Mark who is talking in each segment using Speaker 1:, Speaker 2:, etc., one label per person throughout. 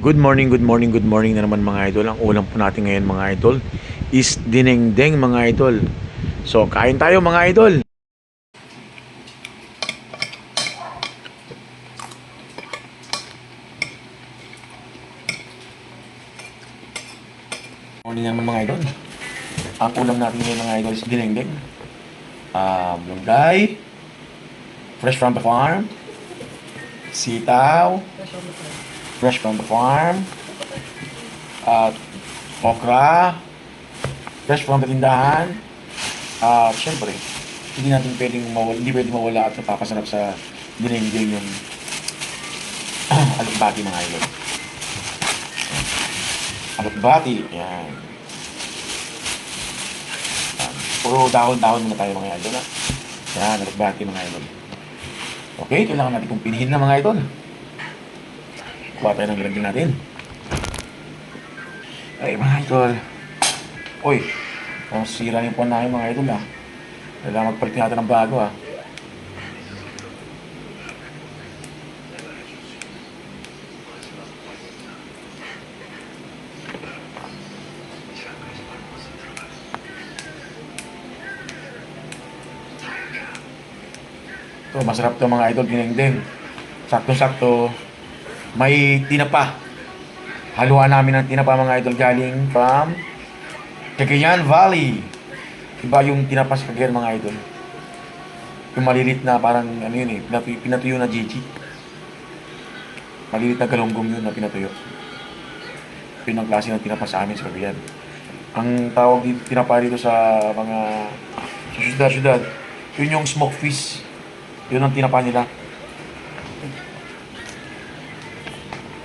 Speaker 1: Good morning, good morning na naman mga idol. Ang ulam po natin ngayon mga idol is dinengdeng mga idol. So, kain tayo mga idol. Morning na naman mga idol. Ang ulam natin ngayon mga idol is dinengdeng. Lunggay, fresh from the farm, sitaw, fresh from the farm, at okra, fresh from the tindahan. Syempre, hindi pwedeng mawala at napapasarap sa dinengdeng yung alokbati mga idol. Alokbati, yan. Puro dahon-dahon muna tayo mga idol. Yan, alokbati mga idol. Okay, kailangan natin kung pinihin na mga idol. Kuha tayo ng ginagin natin. Ay mga idol. Uy, sira yung puwan namin mga idol Kailangan magpalit natin ng bago Ito, masarap to mga idol, dinengdeng. Sakto-sakto. May tinapa. Haluan namin ng tinapa mga idol galing from Cagayan Valley. Iba yung tinapa sa Cagayan mga idol. Yung malilit na parang ano yun pinatuyo na Gigi. Malilit na galunggong yun na pinatuyo. Yun ang klase ng tinapa sa amin sa Cagayan. Ang tawag dito, tinapa dito sa mga sa syudad-syudad, yun yung smoked fish. Yun ang tinapa nila.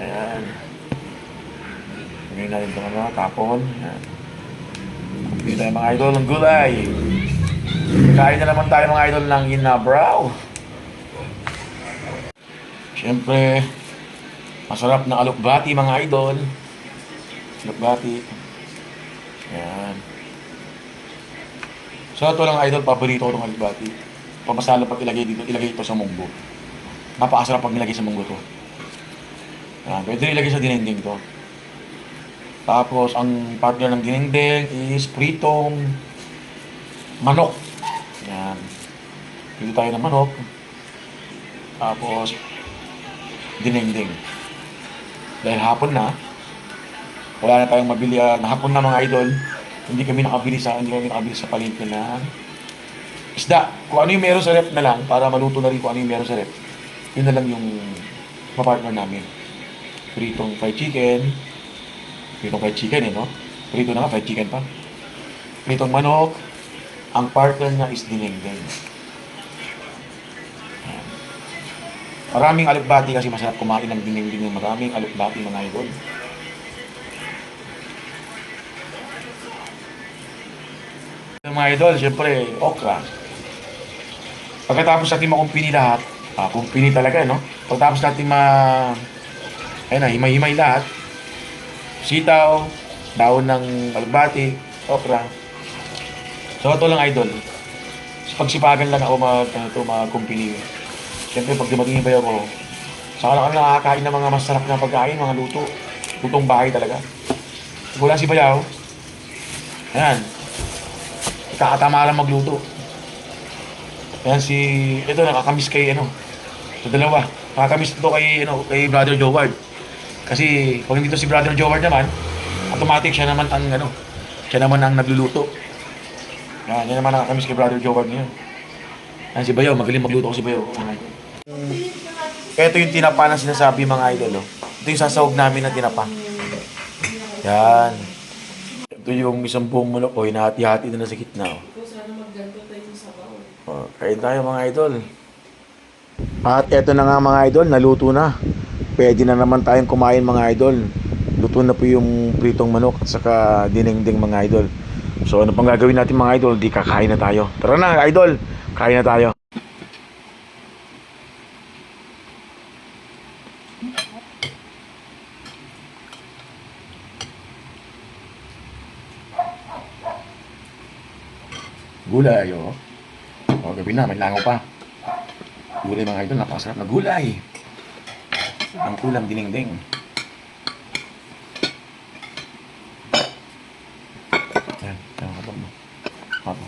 Speaker 1: Ayan. Ngayon natin ito tapon. Ayan. Hindi tayo mga idol ng gulay. Kain na naman tayo mga idol ng inabraw. Siyempre, masarap na alokbati mga idol. Alokbati. Ayan. So ito lang idol, paborito ko itong alokbati. Pamasalo pag ilagay ito sa munggo. Napakasarap pag nilagay sa munggo to. Ayan, pwede ilagay sa dinengdeng to. Tapos, ang partner ng dinengdeng is pritong manok. Ayan. Pili tayo ng manok. Tapos, dinengdeng. Dahil hapon na, wala na tayong mabili. Hapon na mga idol, hindi kami nakabili sa palengke na isda. Kung ano yung meron sa rep na lang, para maluto na rin kung ano yung meron sa rep. Yun na lang yung mapartner namin. Pritong fried chicken. Pritong fried chicken no? Prito na nga, fried chicken pa. Pritong manok. Ang partner niya is dinengdeng. Maraming alokbati kasi masarap kumain ng dinengdeng ng maraming alokbati mga idol. Mga idol, syempre, okra. Pagkatapos natin makumpini lahat, kumpini talaga, no? Pagkatapos natin himay-himay lahat, sitaw, daon ng alokbati, okra. So, ito lang idol. Pagsipagan lang ako magkumpini. Siyempre, pag dumating yung bayaw ko, saka lang nakakain ng mga masarap na pagkain, mga luto. Lutong bahay talaga. Wala si bayaw. Ayan. Kakatama lang magluto. Ayan ito nakakamiss kay sa dalawa. Nakakamiss ito kay Brother Joward. Kasi pag nandito si Brother Joward naman, automatic siya naman ang nagluluto. Yan naman nakakamiss kay Brother Joward ngayon. Ayan si Bayaw, magaling magluto ko si Bayaw. Ito yung tinapa na sinasabi mga idol. Ito yung sasawag namin na tinapa. Yan. Ito yung isang buong manok hinahati-hati na sa gitna. Kain tayo mga idol. At eto na nga mga idol, naluto na. Pwede na naman tayong kumain mga idol. Luto na po yung pritong manok at saka dinengdeng mga idol. So ano pang gagawin natin mga idol? Di kakain na tayo. Tara na idol, kain na tayo. Gulay gabi na, may langaw pa. Gulay mga idol, napakasarap na gulay. Ang ulam dinengdeng.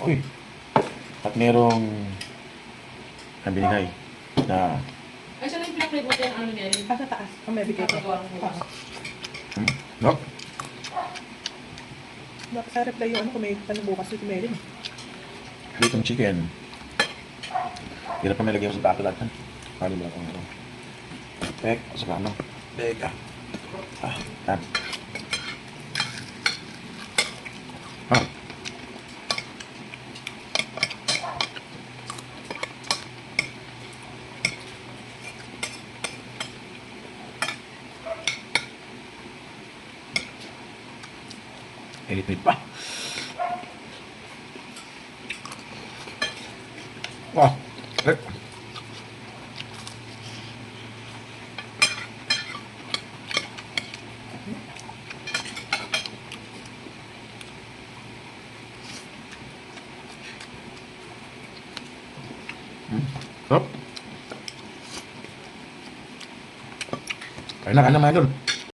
Speaker 1: Uy. At merong binigay na
Speaker 2: Ay, siya lang yung pinag-flavor yung ano niya rin.
Speaker 3: Sa taas. Ang may bigay ko.
Speaker 2: Papagawa ng bukas.
Speaker 1: no?
Speaker 3: Sa reply yung ano kung may tanong bukas si Mary.
Speaker 1: Pritong chicken. Hirap pa may lagyan mo sa tato lahat yan. Kali ba ako ito? Pek, saka ano? Pek, yan. Edit pa. Wah, eh. Sarap. Kaya na mga idol.